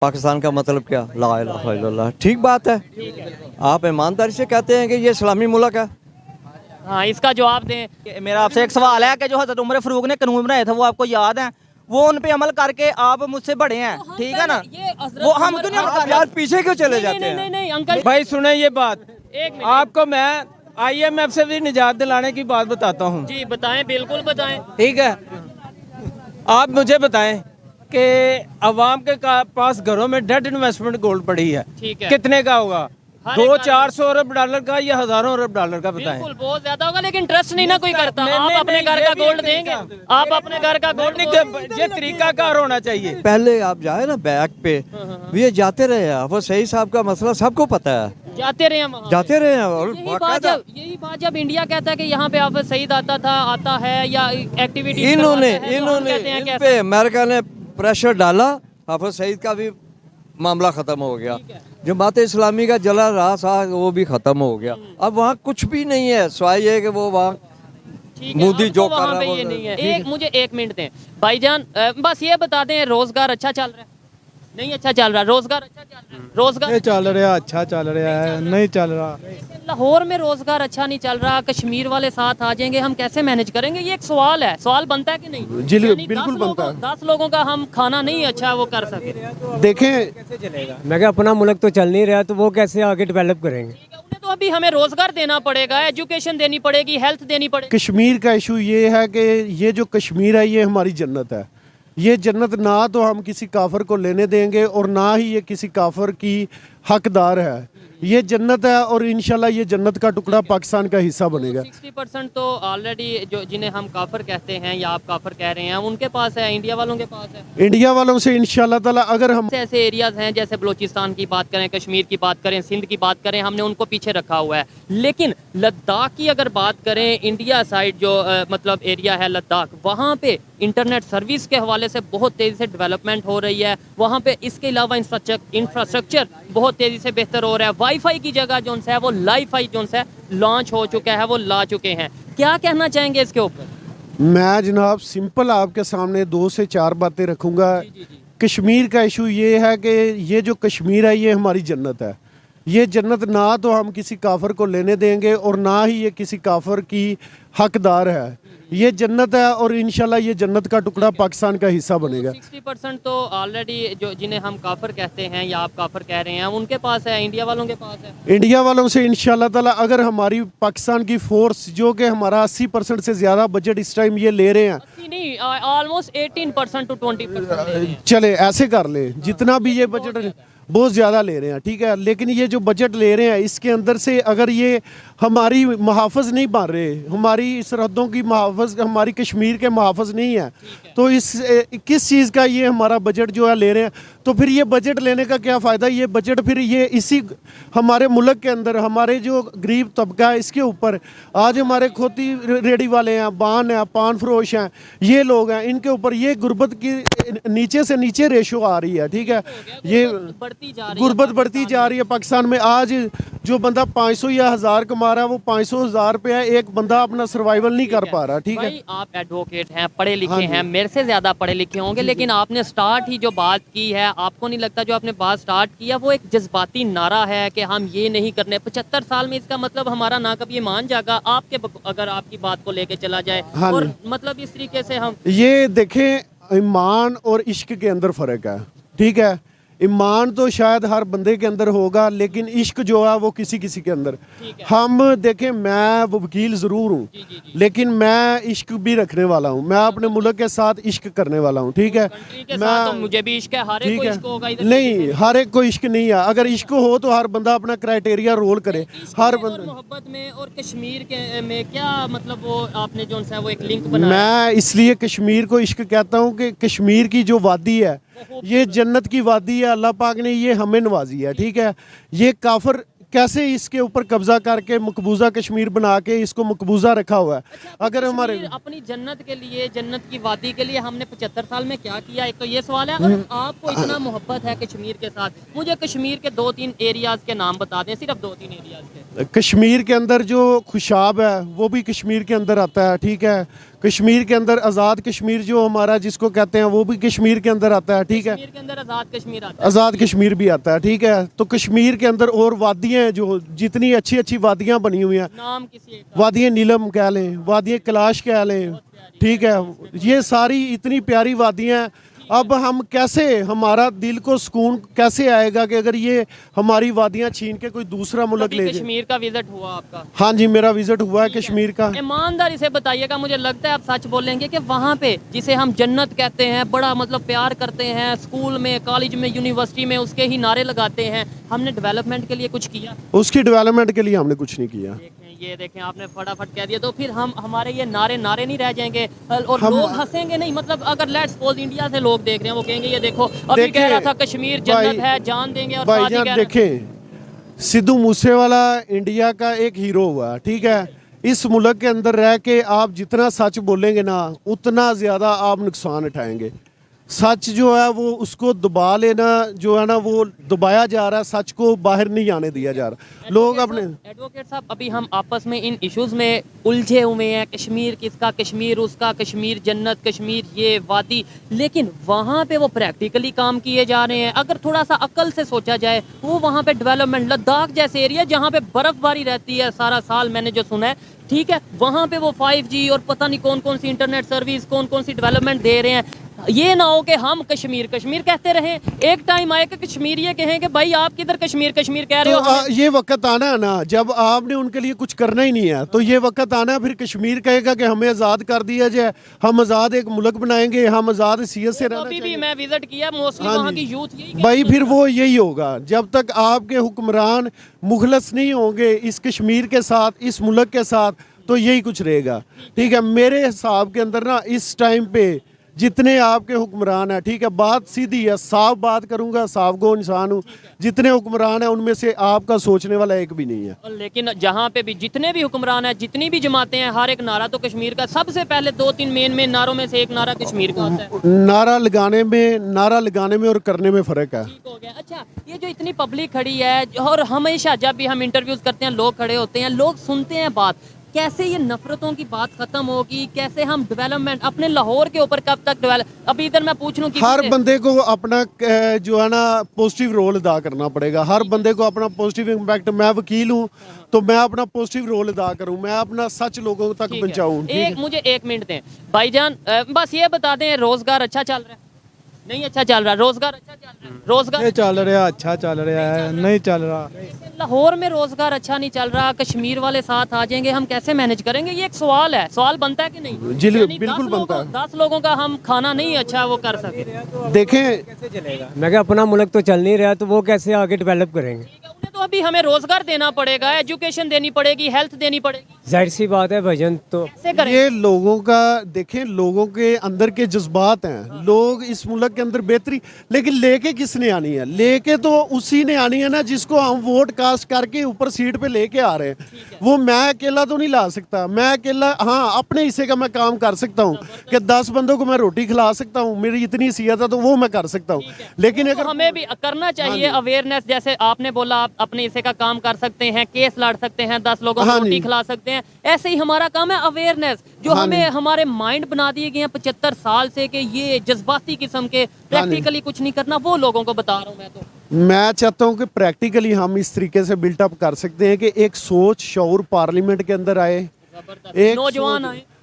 पाकिस्तान का मतलब क्या? ला इलाहा इल्लल्लाह। ठीक बात है, आप ईमानदारी से कहते हैं कि ये इस्लामी मुल्क है। हाँ, इसका जवाब दें। मेरा आपसे एक सवाल है कि जो हज़रत उमर फारूक ने कानून बनाए थे वो आपको याद है? वो उन पे अमल करके आप मुझसे बड़े हैं, ठीक है ना? वो हम क्यों नहीं अमल कर आप रहे? यार पीछे क्यों चले नहीं जाते नहीं हैं? नहीं नहीं अंकल, भाई सुने ये बात, एक मिनट। आपको मैं IMF से भी निजात दिलाने की बात बताता हूँ। जी बताएं, बिल्कुल बताएं। ठीक है, आप मुझे बताएं कि अवाम के पास घरों में डेड इन्वेस्टमेंट गोल्ड पड़ी है, ठीक है। कितने का होगा? हर एक 200-400 अरब डॉलर का या हज़ारों अरब डॉलर का? बताएं। बिल्कुल बहुत ज्यादा होगा, लेकिन ट्रस्ट नहीं ना कोई करता। नहीं, आप नहीं, अपने नहीं, घर ये का भी गोल्ड एक देंगे, तरीका। आप अपने घर का गोल्ड ये तरीकाकार होना चाहिए। पहले आप जाए ना बैक पे, ये जाते रहे हैं, वो सही साहब का मसला सबको पता है, जाते रहे हम वहाँ। जाते रहे हैं। और यही बात जब इंडिया कहता है कि यहाँ पे आप सईद आता है या एक्टिविटी इन्होंने इन पे अमेरिका ने प्रेशर डाला, हाफिज सईद का भी मामला खत्म हो गया। जमात इस्लामी का जला रहा था वो भी खत्म हो गया। अब वहाँ कुछ भी नहीं है सिवाय ये कि वो वहाँ मोदी जो कर रहा है ये नहीं है। मुझे 1 मिनट दें भाईजान, बस ये बता दें रोजगार अच्छा चल रहा है? नहीं अच्छा चल रहा। रोजगार अच्छा चल रहा है? रोजगार नहीं चल रहा, अच्छा चल रहा है, नहीं चल रहा। लाहौर में रोजगार अच्छा नहीं चल रहा, कश्मीर वाले साथ आ जाएंगे, हम कैसे मैनेज करेंगे? ये एक सवाल है। सवाल बनता है कि नहीं? जी यानी बिल्कुल बनता है। 10 लोगों का हम खाना नहीं अच्छा वो कर सके। देखें, मैं क्या अपना मुल्क तो चल नहीं रहा, तो वो कैसे आगे डेवलप करेंगे? ठीक है, उन्हें तो अभी हमें रोजगार देना पड़ेगा, एजुकेशन देनी पड़ेगी, हेल्थ देनी पड़ेगी। कश्मीर का इशू ये है कि ये जो कश्मीर है ये हमारी जन्नत है। ये जन्नत ना तो हम किसी काफर को लेने देंगे और ना ही ये किसी काफर की हकदार है। ये जन्नत है और इंशाल्लाह ये जन्नत का टुकड़ा पाकिस्तान का हिस्सा बनेगा। 60% तो ऑलरेडी जो जिन्हें हम काफर कहते हैं या आप काफर कह रहे हैं उनके पास है, इंडिया वालों के पास है। इंडिया वालों से इंशाल्लाह ताला अगर हम ऐसे एरियाज हैं जैसे बलूचिस्तान की बात करें, कश्मीर की बात करें, सिंध की बात करें, हमने उनको पीछे रखा हुआ है। लेकिन लद्दाख की अगर बात करें, इंडिया साइड जो मतलब एरिया है लद्दाख, वहाँ पे इंटरनेट सर्विस के हवाले से बहुत तेज़ी से डेवलपमेंट हो रही है। वहाँ पे इसके अलावा इंफ्रास्ट्रक्चर बहुत तेज़ी से बेहतर हो रहा है। वाईफाई की जगह जो है वो लाईफाई जो है लॉन्च हो चुका है, वो ला चुके हैं। क्या कहना चाहेंगे इसके ऊपर? मैं जनाब सिंपल आपके सामने 2 से 4 बातें रखूँगा। कश्मीर का इशू ये है कि ये जो कश्मीर है ये हमारी जन्नत है। ये जन्नत ना तो हम किसी काफर को लेने देंगे और ना ही ये किसी काफर की हकदार है। ये जन्नत है और इंशाल्लाह ये जन्नत का टुकड़ा पाकिस्तान का हिस्सा बनेगा। 60% तो ऑलरेडी जो जिन्हें हम काफर कहते हैं या आप काफर कह रहे हैं उनके पास है, इंडिया वालों के पास है। इंडिया वालों से इंशाल्लाह ताला अगर हमारी पाकिस्तान की फोर्स जो कि हमारा 80% से ज़्यादा बजट इस टाइम ये ले रहे हैं, नहीं ऑलमोस्ट 18% to 20% चले ऐसे कर ले, जितना भी ये बजट बहुत ज़्यादा ले रहे हैं, ठीक है, लेकिन ये जो बजट ले रहे हैं इसके अंदर से अगर ये हमारी मुहाफ़ज़ नहीं बन रहे, हमारी सरहदों की मुहाफ़ज़, हमारी कश्मीर के मुहाफ़ज़ नहीं है, तो इस किस चीज़ का ये हमारा बजट जो है ले रहे हैं, तो फिर ये बजट लेने का क्या फ़ायदा? ये बजट फिर ये इसी हमारे मुल्क के अंदर हमारे जो गरीब तबका है इसके ऊपर आज हमारे खोती रेडी वाले हैं, बान हैं, पान फरोश हैं, ये लोग हैं, इनके ऊपर ये गुर्बत की नीचे से नीचे रेशो आ रही है, ठीक है, ये गुर्बत बढ़ती जा रही है पाकिस्तान में। आज जो बंदा 500 या 1000 कमा रहा है वो 500-1000 रुपया एक बंदा अपना सर्वाइवल नहीं कर पा रहा, ठीक है। आप एडवोकेट हैं, पढ़े लिखे हैं, मेरे से ज्यादा पढ़े लिखे होंगे, लेकिन आपने स्टार्ट ही जो बात की है, आपको नहीं लगता जो आपने बात स्टार्ट किया वो एक जज्बाती नारा है कि हम ये नहीं करने? 75 साल में इसका मतलब हमारा ना कभी ईमान जागा आपके, अगर आपकी बात को लेके चला जाए, और मतलब इस तरीके से हम ये देखें, ईमान और इश्क के अंदर फ़र्क है, ठीक है। ईमान तो शायद हर बंदे के अंदर होगा, लेकिन इश्क जो है वो किसी किसी के अंदर। हम देखें, मैं वो वकील ज़रूर हूँ, लेकिन मैं इश्क भी रखने वाला हूँ, मैं अपने मुल्क के साथ इश्क करने वाला हूँ, ठीक है। मैं तो मुझे भी इश्क है, हर एक को इश्क होगा इधर नहीं, हर एक को इश्क नहीं है। अगर इश्क हो तो हर बंदा अपना क्राइटेरिया रोल करे, हर बंदा। मोहब्बत में और कश्मीर के में क्या मतलब वो आपने जो है वो एक लिंक बनाया? मैं इसलिए कश्मीर को इश्क कहता हूँ कि कश्मीर की जो वादी है ये जन्नत की वादी है, अल्लाह पाक ने ये हमें नवाजी है, ठीक है। ये काफर कैसे इसके ऊपर कब्जा करके मकबूजा कश्मीर बना के इसको मकबूजा रखा हुआ है। अगर हमारे अपनी जन्नत के लिए, जन्नत की वादी के लिए हमने 75 साल में क्या किया, एक तो ये सवाल है। और आपको इतना मोहब्बत है कश्मीर के साथ, मुझे कश्मीर के 2-3 एरियाज के नाम बता दें, सिर्फ 2-3 एरियाज के। कश्मीर के अंदर जो खुशाब है वो भी कश्मीर के अंदर आता है, ठीक है। कश्मीर के अंदर आज़ाद कश्मीर जो हमारा जिसको कहते हैं वो भी कश्मीर के अंदर आता है, ठीक है। कश्मीर के अंदर आज़ाद कश्मीर आता है। आज़ाद कश्मीर भी आता है, ठीक है। तो कश्मीर के अंदर और वादियाँ हैं, जो जितनी अच्छी अच्छी वादियाँ बनी हुई हैं, नाम किसी एक का। वादियाँ नीलम कह लें, वादियाँ कैलाश कह लें, ठीक है, ये सारी इतनी प्यारी वादियाँ हैं। अब हम कैसे, हमारा दिल को सुकून कैसे आएगा कि अगर ये हमारी वादियाँ छीन के कोई दूसरा मुल्क कभी ले जाए। कश्मीर का विजिट हुआ आपका? हाँ जी, मेरा विजिट हुआ है कश्मीर का। ईमानदारी से बताइएगा, मुझे लगता है आप सच बोलेंगे कि वहाँ पे जिसे हम जन्नत कहते हैं, बड़ा मतलब प्यार करते हैं, स्कूल में, कॉलेज में, यूनिवर्सिटी में उसके ही नारे लगाते हैं, हमने डेवलपमेंट के लिए कुछ किया? उसकी डेवलपमेंट के लिए हमने कुछ नहीं किया। ये देखें आपने फटाफट कह दिया, तो फिर हम हमारे ये नारे नहीं रह जाएंगे और लोग हंसेंगे नहीं। मतलब अगर लेट्स सपोज इंडिया से लोग देख रहे हैं, वो कहेंगे ये देखो अभी कह रहा था कश्मीर जन्नत है, जान देंगे, और भाईजान देखें, सिद्धू मूसेवाला इंडिया का एक हीरो हुआ, ठीक है। इस मुल्क के अंदर रह के आप जितना सच बोलेंगे ना, उतना ज़्यादा आप नुकसान उठाएंगे। सच जो है वो उसको दबा लेना जो है ना, वो दबाया जा रहा है, सच को बाहर नहीं आने दिया जा रहा। लोग अपने एडवोकेट साहब, अभी हम आपस में इन इश्यूज में उलझे हुए हैं, कश्मीर किसका, कश्मीर उसका, कश्मीर जन्नत, कश्मीर ये वादी, लेकिन वहाँ पे वो प्रैक्टिकली काम किए जा रहे हैं। अगर थोड़ा सा अकल से सोचा जाए, वो वहाँ पे डेवलपमेंट, लद्दाख जैसे एरिया जहाँ पे बर्फबारी रहती है सारा साल, मैंने जो सुना है, ठीक है, वहाँ पे वो 5G और पता नहीं कौन कौन सी इंटरनेट सर्विस, कौन कौन सी डेवलपमेंट दे रहे हैं। ये ना हो कि हम कश्मीर कश्मीर कहते रहें, एक टाइम आए कि कश्मीर ये कहें कि भाई आप किधर कश्मीर कश्मीर कह रहे हो। ये वक्त आना है ना, जब आपने उनके लिए कुछ करना ही नहीं है, तो ये वक्त आना है, फिर कश्मीर कहेगा कि हमें आज़ाद कर दिया जाए, हम आज़ाद एक मुल्क बनाएंगे, हम आज़ाद सीयत से रहना अभी भी चाहिए। मैं विजिट किया, मोस्टली हाँ वहाँ जी। की यूथ यही भाई फिर वो यही होगा, जब तक आपके हुक्मरान मुखलस नहीं होंगे इस कश्मीर के साथ, इस मुल्क के साथ, तो यही कुछ रहेगा, ठीक है। मेरे हिसाब के अंदर ना इस टाइम पे जितने आपके हुक्मरान हैं, ठीक है, बात सीधी है, साफ बात करूंगा, साफ गो इंसान हूँ, जितने हुक्मरान हैं उनमें से आपका सोचने वाला एक भी नहीं है। लेकिन जहाँ पे भी जितने भी हुक्मरान हैं, जितनी भी जमातें हैं, हर एक नारा तो कश्मीर का, सबसे पहले 2-3 मेन नारों में से एक नारा कश्मीर का होता है। नारा लगाने में और करने में फ़र्क है। ठीक हो गया। अच्छा, ये जो इतनी पब्लिक खड़ी है, और हमेशा जब भी हम इंटरव्यूज करते हैं, लोग खड़े होते हैं, लोग सुनते हैं बात, कैसे ये नफरतों की बात खत्म होगी, कैसे हम डेवलपमेंट अपने लाहौर के ऊपर कब तक डेवलप। अभी इधर मैं पूछ लूं कि हर बंदे को अपना जो है ना पॉजिटिव रोल अदा करना पड़ेगा, हर बंदे को अपना पॉजिटिव इम्पैक्ट। मैं वकील हूँ तो मैं अपना पॉजिटिव रोल अदा करूँ, मैं अपना सच लोगों तक पहुँचाऊँ। मुझे 1 मिनट दें भाईजान, बस ये बता दें, रोजगार अच्छा चल रहा है? नहीं अच्छा चल रहा, रोजगार अच्छा चल रहा है? रोजगार चल रहा, अच्छा चल रहा है, नहीं चल रहा। लाहौर में रोजगार अच्छा नहीं चल रहा, कश्मीर वाले साथ आ जाएंगे, हम कैसे मैनेज करेंगे? ये एक सवाल है, सवाल बनता है कि नहीं? जी यानी बिल्कुल बनता है। 10 लोगों का हम खाना नहीं अच्छा वो कर सके। देखें, कैसे चलेगा? मैं क्या, अपना मुल्क तो चल नहीं रहा, तो वो कैसे आगे डेवलप करेंगे? उन्हें तो अभी हमें रोजगार देना पड़ेगा, एजुकेशन देनी पड़ेगी, हेल्थ देनी पड़ेगी, जाहिर सी बात है भाईजान। तो कैसे करें? ये लोगों का देखें, लोगों के अंदर के जज्बात हैं, लोग इस मुल्क के अंदर बेहतरी, लेकिन लेके किसने आनी है? लेके तो उसी ने आनी है ना जिसको हम वोट कास्ट करके ऊपर सीट पे लेके आ रहे हैं। वो मैं अकेला तो नहीं ला सकता, मैं अकेला हाँ अपने हिस्से का मैं काम कर सकता हूँ कि 10 बंदों को मैं रोटी खिला सकता हूँ, मेरी इतनी हैसियत है तो वो मैं कर सकता हूँ। लेकिन तो अगर हमें भी करना चाहिए अवेयरनेस, जैसे आपने बोला आप अपने हिस्से का काम कर सकते हैं, केस लड़ सकते हैं, 10 लोगों को रोटी खिला सकते हैं, ऐसे ही हमारा काम है अवेयरनेस, जो हमें हमारे माइंड बना दिए गए हैं 75 साल से कि ये जज्बाती किस्म के, प्रैक्टिकली कुछ नहीं करना, वो लोगों को बता रहा हूँ मैं। तो मैं चाहता हूँ कि प्रैक्टिकली हम इस तरीके से बिल्टअप कर सकते हैं कि एक सोच शऊर पार्लियामेंट के अंदर आए, एक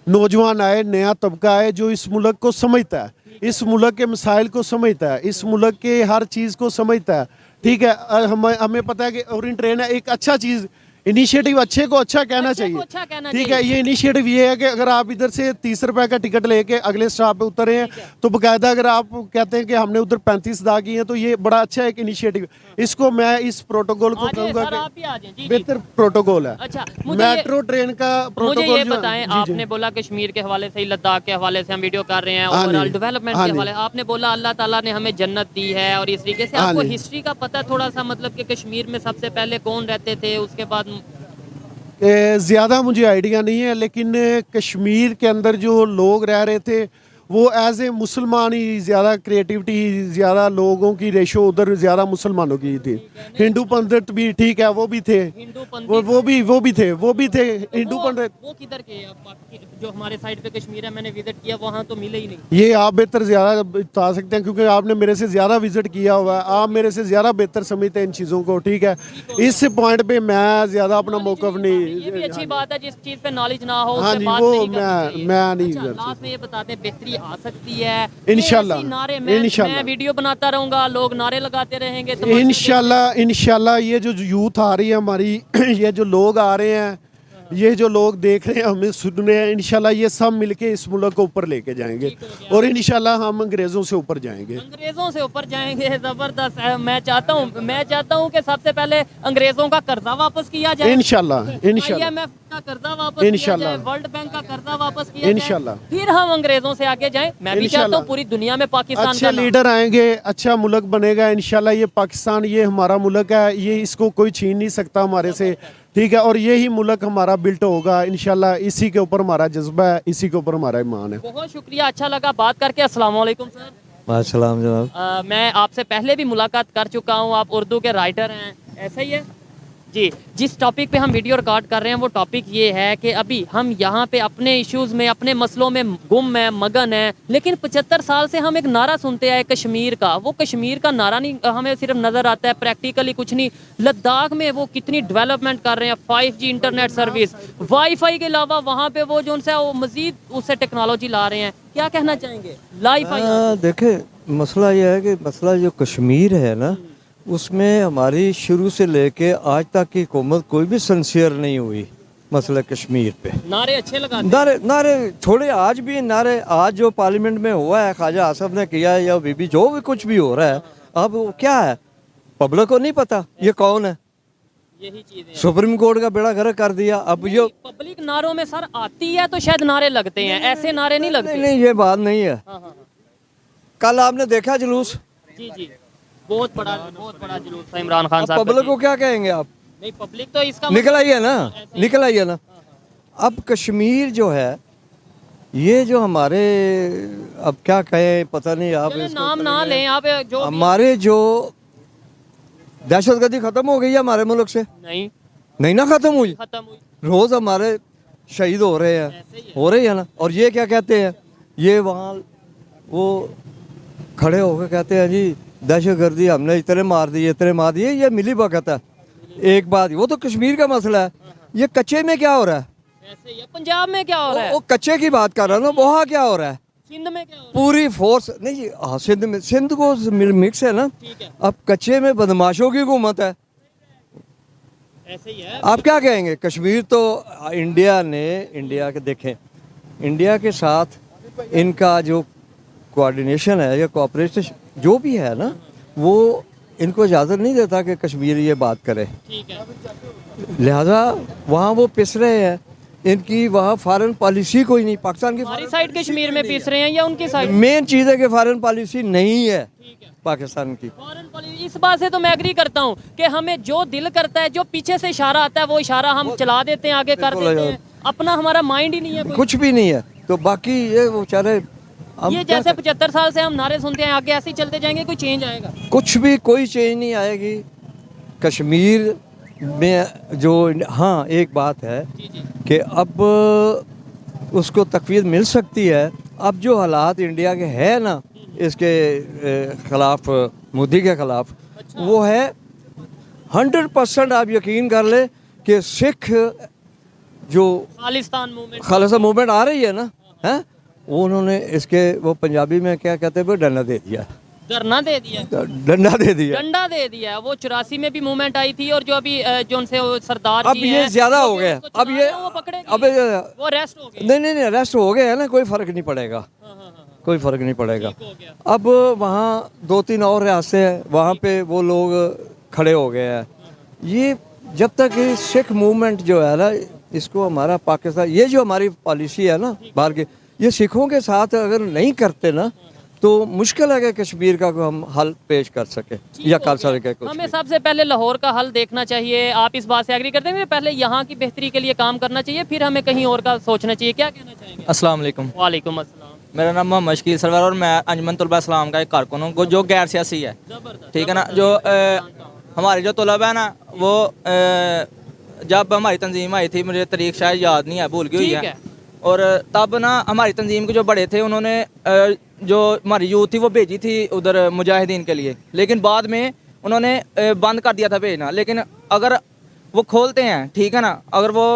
नौजवान आए, नया तबका आए जो इस मुल्क को समझता है, इस मुल्क के मसाइल को समझता है, इस मुल्क के हर चीज़ को समझता है, ठीक है। हमें पता है कि ओरिएंट ट्रेन है एक अच्छा चीज़, इनिशिएटिव अच्छे को अच्छा कहना चाहिए, ठीक है। ये इनिशिएटिव ये है कि अगर आप इधर से 30 रुपए का टिकट लेके अगले स्टॉप पे उतरे हैं तो बाकायदा अगर आप कहते हैं कि हमने उधर 35 अदा की हैं तो ये बड़ा अच्छा एक इनिशिएटिव, इसको मैं इस प्रोटोकॉल को कहूँगा कि बेहतर प्रोटोकॉल है। अच्छा, मेट्रो ट्रेन का मुझे ये बताएं, आपने बोला कश्मीर के हवाले से, लद्दाख के हवाले से हम वीडियो कर रहे हैं, ओवरऑल डेवलपमेंट के हवाले, आपने बोला अल्लाह ताला ने हमें जन्नत दी है, और इस तरीके से आपको हिस्ट्री का पता थोड़ा सा, मतलब कि कश्मीर में सबसे पहले कौन रहते थे, उसके बाद ज़्यादा मुझे आइडिया नहीं है, लेकिन कश्मीर के अंदर जो लोग रह रहे थे वो एज ए मुसलमान ही ज़्यादा क्रिएटिविटी, ज़्यादा लोगों की रेशो उधर ज़्यादा मुसलमानों की थी। हिंदू पंडित भी ठीक है, वो भी थे, हिंदू पंडित वो भी थे हिंदू पंडित। वो किधर के हैं? जो हमारे साइड पे कश्मीर है, मैंने विजिट किया, वहाँ तो मिले ही नहीं। ये आप बेहतर ज़्यादा बता सकते हैं क्योंकि आपने मेरे से ज़्यादा विजिट किया हुआ है, आप मेरे से ज़्यादा बेहतर समझते हैं इन चीज़ों को, ठीक है। इस पॉइंट पे मैं ज़्यादा अपना मौक़िफ़ ये भी नहीं। अच्छी बात है, जिस चीज़ पे नॉलेज ना हो हाँ उससे जी, बात वो नहीं करनी चाहिए। मैं नहीं अच्छा, कर लास्ट में ये बताते हैं, बेहतरी आ सकती है इंशाल्लाह, ये ऐसी नारे मैं इंशाल्लाह। वीडियो बनाता रहूंगा, लोग नारे लगाते रहेंगे, इंशाल्लाह ये जो यूथ आ रही है हमारी, ये जो लोग आ रहे हैं, ये जो लोग देख रहे हैं, हमें सुन रहे हैं, इंशाल्लाह ये सब मिलके इस मुल्क को ऊपर लेके जाएंगे और इंशाल्लाह हम अंग्रेज़ों से ऊपर जाएंगे। अंग्रेजों से ऊपर जाएंगे, जबरदस्त है। मैं चाहता हूँ कि सबसे पहले अंग्रेजों का कर्जा वापस किया जाए, इंशाल्लाह IMF का कर्जा वापस किया इंशाल्लाह। जाए, वर्ल्ड बैंक का कर्जा वापस किया जाए, इंशाल्लाह। फिर हम अंग्रेजों से आगे जाएं। मैं भी चाहता हूँ पूरी दुनिया में पाकिस्तान अच्छे का नाम- लीडर आएंगे, अच्छा मुल्क बनेगा इंशाल्लाह। ये पाकिस्तान, ये हमारा मुल्क है, ये इसको कोई छीन नहीं सकता हमारे से, ठीक है। और यही मुल्क हमारा बिल्ट होगा इंशाल्लाह। इसी के ऊपर हमारा जज्बा है, इसी के ऊपर हमारा ईमान है। बहुत शुक्रिया, अच्छा लगा बात करके। अस्सलाम वालेकुम सर। माशाल्लाह जनाब। मैं आपसे पहले भी मुलाकात कर चुका हूँ, आप उर्दू के राइटर हैं, ऐसा ही है जी। जिस टॉपिक पे हम वीडियो रिकॉर्ड कर रहे हैं वो टॉपिक ये है कि अभी हम यहाँ पे अपने इश्यूज़ में, अपने मसलों में गुम हैं, मगन हैं, लेकिन 75 साल से हम एक नारा सुनते आए कश्मीर का। वो कश्मीर का नारा नहीं हमें सिर्फ नज़र आता है, प्रैक्टिकली कुछ नहीं। लद्दाख में वो कितनी डेवलपमेंट कर रहे हैं, 5G इंटरनेट सर्विस, वाईफाई के अलावा वहाँ पे वो जो उनसे वो मज़ीद उससे टेक्नोलॉजी ला रहे हैं। क्या कहना चाहेंगे? देखे, मसला यह है कि मसला जो कश्मीर है ना, उसमें हमारी शुरू से लेके आज तक की हुकूमत कोई भी सिंसियर नहीं हुई मसला कश्मीर पे। नारे अच्छे लगाते नारे छोड़े, आज भी नारे, आज जो पार्लियामेंट में हुआ है, ख्वाजा आसफ ने किया है या बीबी जो भी कुछ भी हो रहा है, अब वो क्या है पब्लिक को नहीं पता ये कौन है। यही चीजें सुप्रीम कोर्ट का बेड़ा गर्क कर दिया। अब ये पब्लिक नारों में सर आती है तो शायद नारे लगते हैं, ऐसे नारे नहीं लगते। नहीं, ये बात नहीं है। हाँ, हाँ, कल आपने देखा जुलूस, जी जी, बहुत बड़ा जुलूस था इमरान खान साहब। पब्लिक को क्या कहेंगे आप? नहीं, पब्लिक तो इसका निकल आई है ना, निकल आई है ना। अब कश्मीर जो है, ये जो हमारे, अब क्या कहें पता नहीं, आप चलें, इसको नाम ना लें आप, जो भी- हमारे जो दहशतगर्दी खत्म हो गई है हमारे मुल्क से, नहीं ना खत्म हुई। खत्म हुई। रोज हमारे शहीद हो रहे हैं, हो रही है ना। और ये क्या कहते हैं, ये वहाँ वो खड़े होकर कहते हैं जी दहशतगर्दी हमने इतने मार दिए, ये मिली भगत है। एक बात, वो तो कश्मीर का मसला है, ये कच्चे में क्या हो रहा है? ऐसे ही है। पंजाब में क्या हो रहा है? वो कच्चे की बात कर रहा हूँ ना, वहाँ क्या हो रहा है? सिंध में क्या हो रहा पूरी फोर्स नहीं जी, हाँ सिंध में, सिंध को मिक्स है ना। ठीक है। अब कच्चे में बदमाशों की हुकूमत है, ऐसे ही है। आप क्या कहेंगे? कश्मीर तो इंडिया के देखें, इंडिया के साथ इनका जो कोऑर्डिनेशन है या कोऑपरेशन जो भी है ना, वो इनको इजाज़त नहीं देता कि कश्मीर ये बात करे। ठीक है। लिहाजा वहाँ वो पिस रहे हैं, इनकी वहाँ फॉरेन पॉलिसी कोई नहीं। पाकिस्तान की हमारी साइड कश्मीर में पीस रहे हैं या उनकी साइड? मेन चीज़ है कि फॉरेन पॉलिसी नहीं है पाकिस्तान की। फॉरेन पॉलिसी, इस बात से तो मैं एग्री करता हूँ कि हमें जो दिल करता है, जो पीछे से इशारा आता है, वो इशारा हम चला देते हैं, आगे कर देते हैं। अपना हमारा माइंड ही नहीं है कोई। कुछ भी नहीं है। तो बाकी ये बेचारे, ये जैसे 75 साल से हम नारे सुनते हैं, आगे ऐसे ही चलते जाएंगे, कोई चेंज आएगा? कुछ भी, कोई चेंज नहीं आएगी कश्मीर में। जो हाँ एक बात है कि अब उसको तकवीर मिल सकती है। अब जो हालात इंडिया के है ना, इसके खिलाफ, मोदी के खिलाफ, वो है 100% आप यकीन कर ले कि सिख जो खालिस्तान मूवमेंट आ रही है ना, है वो उन्होंने इसके, वो पंजाबी में क्या कहते हैं, डंडा दे दिया। धरना दे दिया, डंडा दे दिया, डंडा दे दिया। वो 84 में भी मूवमेंट आई थी, और जो अभी जो उनसे सरदार अब ये ज्यादा हो गया। अब ये वो पकड़े, अब वो अरेस्ट हो गए। नहीं, अरेस्ट हो गए है ना, कोई फर्क नहीं पड़ेगा, कोई फर्क नहीं पड़ेगा। अब वहाँ 2-3 और रियासतें हैं, वहाँ पे वो लोग खड़े हो गए हैं। ये जब तक ये सिख मूवमेंट जो है ना, इसको हमारा पाकिस्तान, ये जो हमारी पॉलिसी है ना बाहर की, ये सिखों के साथ अगर नहीं करते ना, तो मुश्किल है कि कश्मीर का हम हल पेश कर सके या कर सके। हमें सबसे पहले लाहौर का हल देखना चाहिए। आप इस बात से एग्री करते हैं? पहले यहाँ की बेहतरी के लिए काम करना चाहिए, फिर हमें कहीं और का सोचना चाहिए। क्या कहना चाहेंगे? अस्सलाम वालेकुम। वालेकुम अस्सलाम। मेरा नाम मोहम्मद शकील सरवर और मैं अंजुमन तलबा इस्लाम का एक कारकुन हूँ जो गैर सियासी है, ठीक है ना। जो हमारे जो तलबा है ना वो जब हमारी तंजीम आई थी, मुझे तारीख शायद याद नहीं है, भूल गई हुई है। और तब ना हमारी तंजीम के जो बड़े थे उन्होंने जो हमारी यूथ थी वो भेजी थी उधर मुजाहिदीन के लिए, लेकिन बाद में उन्होंने बंद कर दिया था भेजना। लेकिन अगर वो खोलते हैं, ठीक है ना, अगर वो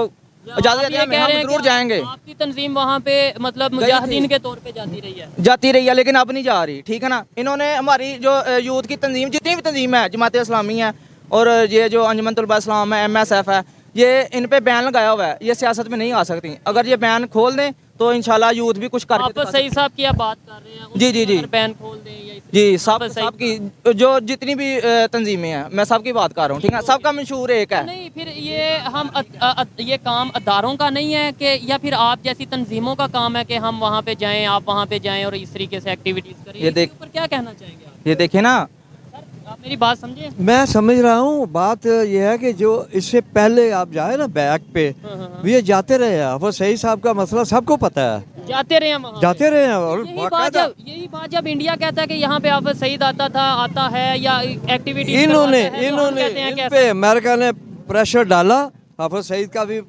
इजाजत देते हैं हम जरूर जाएंगे। आपकी तंजीम वहाँ पे मतलब मुजाहिदीन के तौर पे जाती रही है, लेकिन अब नहीं जा रही, ठीक है ना। इन्होंने हमारी जो यूथ की तंजीम, जितनी भी तंजीम है, जमात इस्लामी है और ये जो अंजुमन तलबा इस्लाम है, MSF है, ये इन पे बैन लगाया हुआ है, ये सियासत में नहीं आ सकती। अगर ये बैन खोल दें तो इंशाल्लाह यूथ भी कुछ कर आप सही साहब की आप बात कर रहे हैं। जी जी जी, बैन खोल दें या जी सब की जो जितनी भी तंजीमें हैं, मैं सबकी बात कर रहा हूँ, ठीक है। सबका मंशूर एक है। नहीं, फिर ये हम ये काम अदारों का नहीं है कि, या फिर आप जैसी तंजीमों का काम है कि हम वहाँ पे जाएं, आप वहाँ पे जाएं और इस तरीके से एक्टिविटीज करें? ये देख, पर क्या कहना चाहेंगे आप? ये देखिए ना, आप मेरी बात समझे? मैं समझ रहा हूँ। बात यह है कि जो इससे पहले आप जाए ना बैक पे, ये जाते रहे हैं। वो सही साहब का मसला सबको पता है, जाते रहे हैं, जाते रहे हैं। और यही बात जब इंडिया कहता है कि यहाँ पे आप सईद आता है या एक्टिविटी, इन्होंने इन पे अमेरिका ने प्रेशर डाला, हाफिज सईद का भी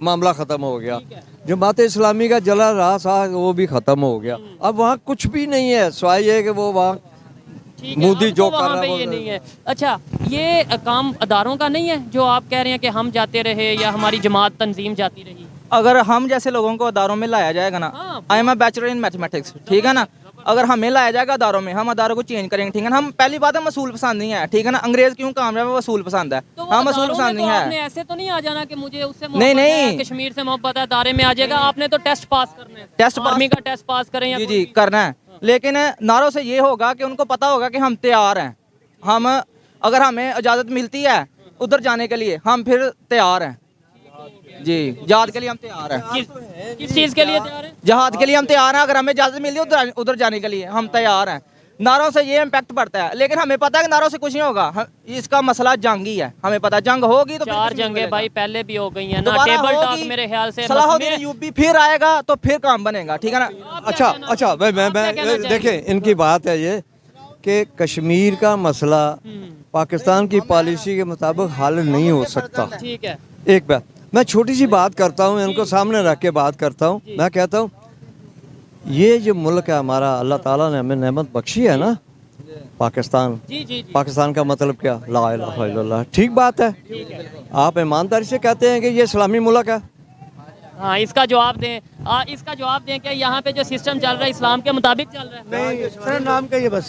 मामला खत्म हो गया। जमात इस्लामी का जला रहा था वो भी खत्म हो गया। अब वहाँ कुछ भी नहीं है सिवाय ये कि वो वहाँ मोदी जो कर रहा है ये नहीं है। अच्छा, ये काम अदारों का नहीं है जो आप कह रहे हैं कि हम जाते रहे या हमारी जमात तंजीम जाती रही? अगर हम जैसे लोगों को अदारों में लाया जाएगा ना, I am a bachelor in mathematics, ठीक है ना, अगर हमें लाया जाएगा अदारों में, हम अदारों को चेंज करेंगे, ठीक है ना। हम पहली बात है वसूल पसंद नहीं है, ठीक है ना। अंग्रेज क्यों कामयाब है, वसूल पसंद है, हम वसूल पसंद नहीं है। आपने ऐसे तो नहीं आ जाना कि मुझे उससे मोहब्बत है, कश्मीर से मोहब्बत है, अदारे में आ जाएगा। आपने तो टेस्ट पास करना है, टेस्ट आर्मी का टेस्ट पास करें या जी जी करना है। लेकिन नारों से ये होगा कि उनको पता होगा कि हम तैयार हैं। हम अगर हमें इजाज़त मिलती है उधर जाने के लिए, हम फिर तैयार हैं जी। जहाद के लिए हम तैयार हैं। किस चीज़ के लिए तैयार हैं? जहाद के लिए हम तैयार हैं। अगर हमें इजाज़त मिली उधर जाने के लिए हम तैयार हैं। नारों से ये इम्पैक्ट पड़ता है, लेकिन हमें पता है कि नारों से कुछ नहीं होगा। इसका मसला जंगी है, हमें पता जंग होगी तो 4 जंगें भाई पहले भी हो गई हैं ना। टेबल टॉक मेरे ख्याल से सलाहुद्दीन यूबी फिर आएगा तो फिर काम बनेगा, ठीक है ना। अच्छा मैं देखिए इनकी बात है ये कि कश्मीर का मसला पाकिस्तान की पॉलिसी के मुताबिक हल नहीं हो सकता। ठीक है, एक बात मैं छोटी सी बात करता हूँ, इनको सामने रख के बात करता हूँ। मैं कहता हूँ ये जो मुल्क है हमारा, अल्लाह ताला ने हमें नेमत बख्शी है ना, पाकिस्तान। पाकिस्तान का मतलब क्या? ला इलाहा इल्लल्लाह। ठीक बात है, आप ईमानदारी से कहते हैं कि ये इस्लामी मुल्क है। हाँ, इसका जवाब दें। इसका जवाब दें कि यहाँ पे जो सिस्टम चल रहा है इस्लाम के मुताबिक चल रहा है? नहीं, सिर्फ नाम का ही है, बस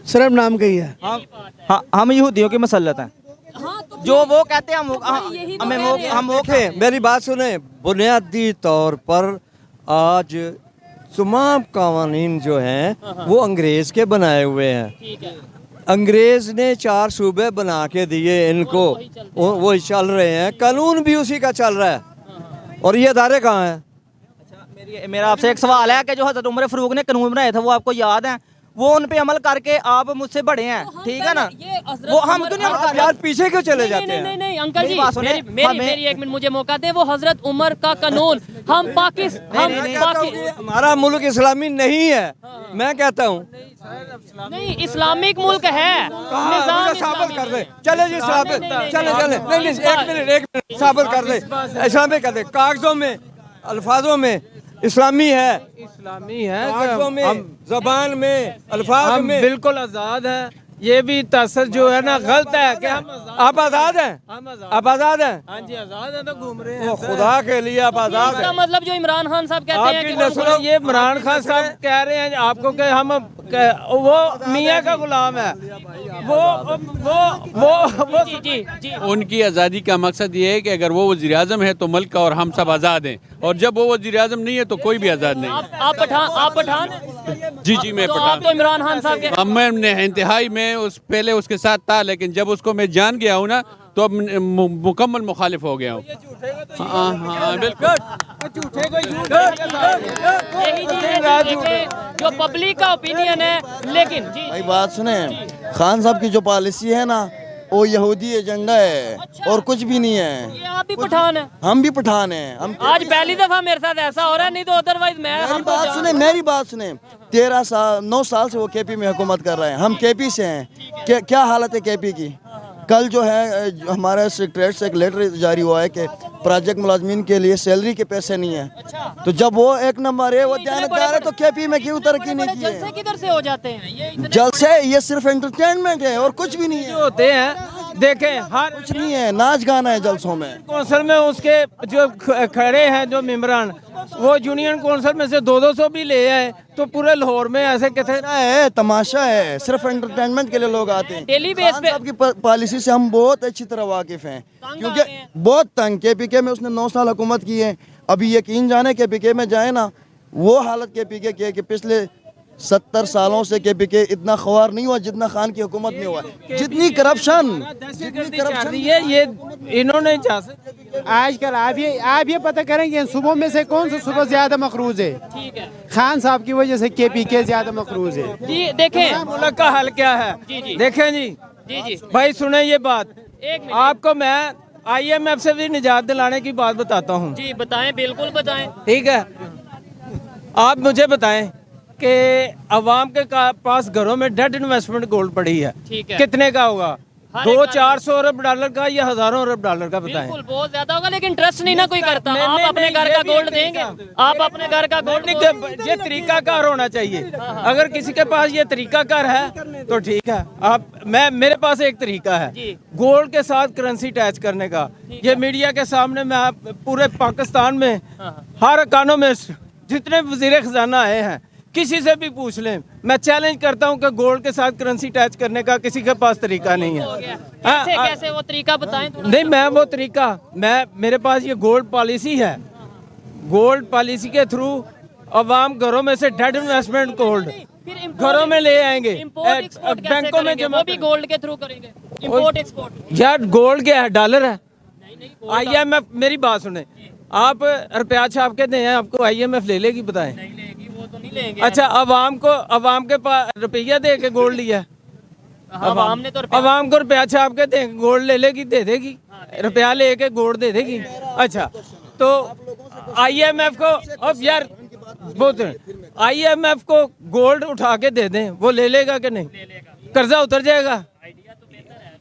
सिर्फ नाम का ही है। हम यहूदियों की मसलत हैं। जो वो कहते हैं हम वो मेरी बात सुने। बुनियादी तौर पर आज तमाम कानून जो हैं वो अंग्रेज के बनाए हुए हैं। अंग्रेज ने 4 सूबे बना के दिए इनको, वो चल रहे हैं, कानून भी उसी का चल रहा है। और ये अदारे कहाँ हैं? अच्छा, मेरा आपसे एक सवाल है कि जो हज़रत उमर फारूक ने कानून बनाए थे वो आपको याद है? वो उन पे अमल करके आप मुझसे बड़े हैं, ठीक है ना। वो हम क्यों नहीं यार पीछे क्यों चले जाते हैं? नहीं अंकल जी, मेरी 1 मिनट मुझे मौका दे। वो हजरत उमर का कानून हम हमारा मुल्क इस्लामी नहीं है। मैं कहता हूँ नहीं, इस्लामिक मुल्क है। साबित कर दे, चले जी साबित, चले नहीं, 1 मिनट साबित कर दे, इस्लामिक कर दे। कागजों में, अल्फाजों में इस्लामी है, कागजों में, जबान में, अल्फाज में बिल्कुल आज़ाद है। ये भी तसर जो है ना गलत है कि हम आप आज़ाद हैं, आप आज़ाद हैं। हाँ जी आज़ाद है, तो घूम रहे हैं। खुदा के लिए आप आज़ाद हैं। मतलब जो इमरान खान साहब कहते हैं कि ये इमरान खान साहब कह रहे हैं आपको कि हम वो मियाँ का गुलाम है। वो जी उनकी आज़ादी का मकसद ये है कि अगर वो वज़ीर आज़म है तो मुल्क और हम सब आज़ाद हैं, और जब वो वज़ीर आज़म नहीं है तो कोई भी आज़ाद नहीं। आप पठान? जी मैं पठान। तो इमरान खान साहब के मैं इंतहाई में पहले उसके साथ था, लेकिन जब उसको मैं जान गया हूँ ना तो अब मुकम्मल मुखालिफ हो गया हूँ। हाँ बिल्कुल। जो पब्लिक का ओपिनियन है, लेकिन भाई बात सुने, खान साहब की जो पॉलिसी है ना वो यहूदी एजेंडा है और कुछ भी नहीं है। ये आप भी पठान है? हम भी पठान हैं। हम आज पहली दफा मेरे साथ ऐसा हो रहा है, नहीं तो अदरवाइज मेरी बात सुने 13 साल 9 साल से वो केपी में हुकूमत कर रहे हैं। हम केपी से हैं। क्या हालत है केपी की? कल जो है हमारे सेक्रेटरीट से एक लेटर जारी हुआ है कि प्रोजेक्ट मुलाजमीन के लिए सैलरी के पैसे नहीं है। तो जब वो एक नंबर है, वो दयानतदार है, तो केपी में क्यों तरक्की नहीं की है? जलसे किधर से हो जाते हैं? जलसे ये सिर्फ एंटरटेनमेंट है और कुछ भी नहीं है। होते हैं देखें, हर कुछ नहीं है, नाच गाना है जलसों में। कौंसिल में उसके जो खड़े हैं जो मेम्बरान, वो यूनियन कौंसिल में से 200 भी ले आए तो पूरे लाहौर में ऐसे कितने है, तमाशा है, सिर्फ एंटरटेनमेंट के लिए लोग आते हैं। डेली बेस पे आपकी पॉलिसी से हम बहुत अच्छी तरह वाकिफ हैं, क्योंकि बहुत तंग केपीके में उसने 9 साल हुकूमत की है। अभी यकीन जाने केपीके में जाए ना, वो हालत केपीके की है कि पिछले 70 सालों से केपीके इतना ख्वार नहीं हुआ जितना खान की हुकूमत में हुआ। जितनी करप्शन ये इन्होंने आजकल आप ये पता करेंगे सुबह में से कौन सा सुबह ज्यादा मकरूज है? ठीक है, खान साहब की वजह से केपीके ज्यादा मकरूज है। जी देखें मुल्क का हल क्या है। जी। देखें जी जी भाई, सुने ये बात, एक मिनट आपको मैं IMF से भी निजात दिलाने की बात बताता हूँ। जी बताएं, बिल्कुल बताएं। ठीक है, आप मुझे बताएं कि अवाम के पास घरों में डेड इन्वेस्टमेंट गोल्ड पड़ी है, ठीक है, कितने का होगा? हर एक 200-400 अरब डॉलर का या हजारों अरब डॉलर का बताएं। बिल्कुल बहुत ज्यादा होगा, लेकिन ट्रस्ट नहीं ना कोई करता। आप अपने घर का गोल्ड देंगे? आप अपने घर का गोल्ड? ये तरीकाकार होना चाहिए। अगर किसी के पास ये तरीकाकार है तो ठीक है। मेरे पास एक तरीका है गोल्ड के साथ करेंसी अटैच करने का। ये मीडिया के सामने मैं पूरे पाकिस्तान में हर इकोनॉमिस्ट जितने वजीर खजाना आए हैं, किसी से भी पूछ लें, मैं चैलेंज करता हूं कि गोल्ड के साथ करेंसी अटैच करने का किसी के पास तरीका नहीं है। कैसे वो तरीका बताएं थोड़ा। नहीं, मैं वो तरीका मेरे पास ये गोल्ड पॉलिसी है। गोल्ड पॉलिसी के थ्रू अवाम घरों में से डेड इन्वेस्टमेंट गोल्ड घरों में ले आएंगे, बैंकों में जमा। वो भी गोल्ड के थ्रू करेंगे, इंपोर्ट एक्सपोर्ट। यार गोल्ड क्या है? डॉलर है। IMF, मेरी बात सुने, आप रुपया छाप के दें, आपको IMF ले लेगी? बताएं। वो तो नहीं लेंगे। अच्छा, अवाम के पास रुपया दे के गोल्ड लिया, अवाम ने तो अवाम को रुपया छाप के दे गोल्ड ले लेगी, दे देगी, रुपया लेके गोल्ड दे देगी। अच्छा, तो IMF को अब यार IMF को गोल्ड उठा के दे दें, वो ले लेगा कि नहीं? कर्जा उतर जाएगा।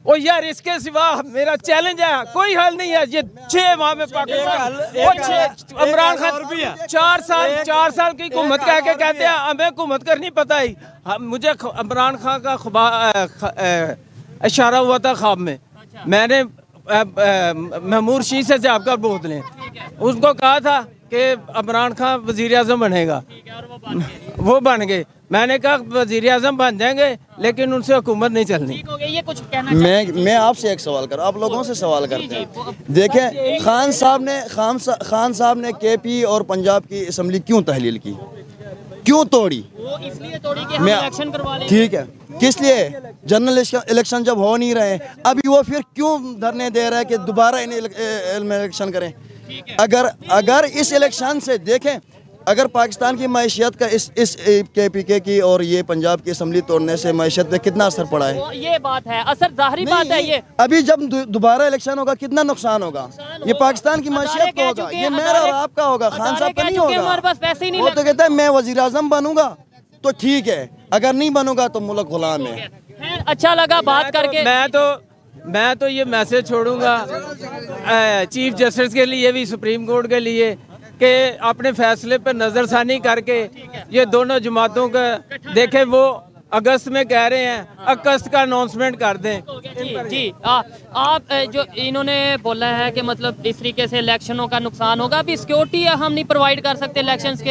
ओ यार, इसके सिवा मेरा चैलेंज है, कोई हल नहीं है। ये 6 माह में पाकिस्तान, इमरान खान 4 साल की हुकूमत कह के कहते हैं हमें हुकूमत करनी पता ही। मुझे इमरान खान का इशारा हुआ था ख्वाब में, मैंने महमूद शीह से आपका बोल लें, उसको कहा था कि इमरान खान वजीर आजम बनेगा, वो बन गए। मैंने कहा वजीर आजम बन जाएंगे लेकिन उनसे हुकूमत नहीं चलनी। ये कुछ कहना मैं आपसे एक सवाल कर, आप लोगों से सवाल करते हैं। देखें, खान साहब ने केपी और पंजाब की असम्बली क्यों तहलील की, क्यों तोड़ी? वो इसलिए तोड़ी कि हम इलेक्शन करवा लेंगे। ठीक है, किस लिए? जनरल इलेक्शन जब हो नहीं रहे, अभी वो फिर क्यों धरने दे रहा है कि दोबारा इन्हें इलेक्शन करें? अगर इस इलेक्शन से देखें, अगर पाकिस्तान की मैशियत का इस केपीके की और ये पंजाब की असम्बली तोड़ने से मैशियत पे कितना असर पड़ा है? ये बात है, असर जाहिर बात है। ये अभी जब दोबारा इलेक्शन होगा कितना नुकसान होगा? ये पाकिस्तान की मैशियत का होगा, ये मेरा और आपका होगा, खान साहब का नहीं होगा। हमारे पास पैसे ही नहीं। वो तो कहता है मैं वजीर आजम बनूंगा तो ठीक है, अगर नहीं बनूंगा तो मुल्क गुलाम है। अच्छा लगा बात करके। मैं तो ये मैसेज छोड़ूंगा चीफ जस्टिस के लिए भी, सुप्रीम कोर्ट के लिए, कि अपने फैसले पर नजरसानी करके ये दोनों जमातों का देखें। वो अगस्त में कह रहे हैं, अगस्त का अनाउंसमेंट कर दें। जी आप जो इन्होंने बोला है कि मतलब इस तरीके से इलेक्शनों का नुकसान होगा, अभी सिक्योरिटी हम नहीं प्रोवाइड कर सकते इलेक्शंस के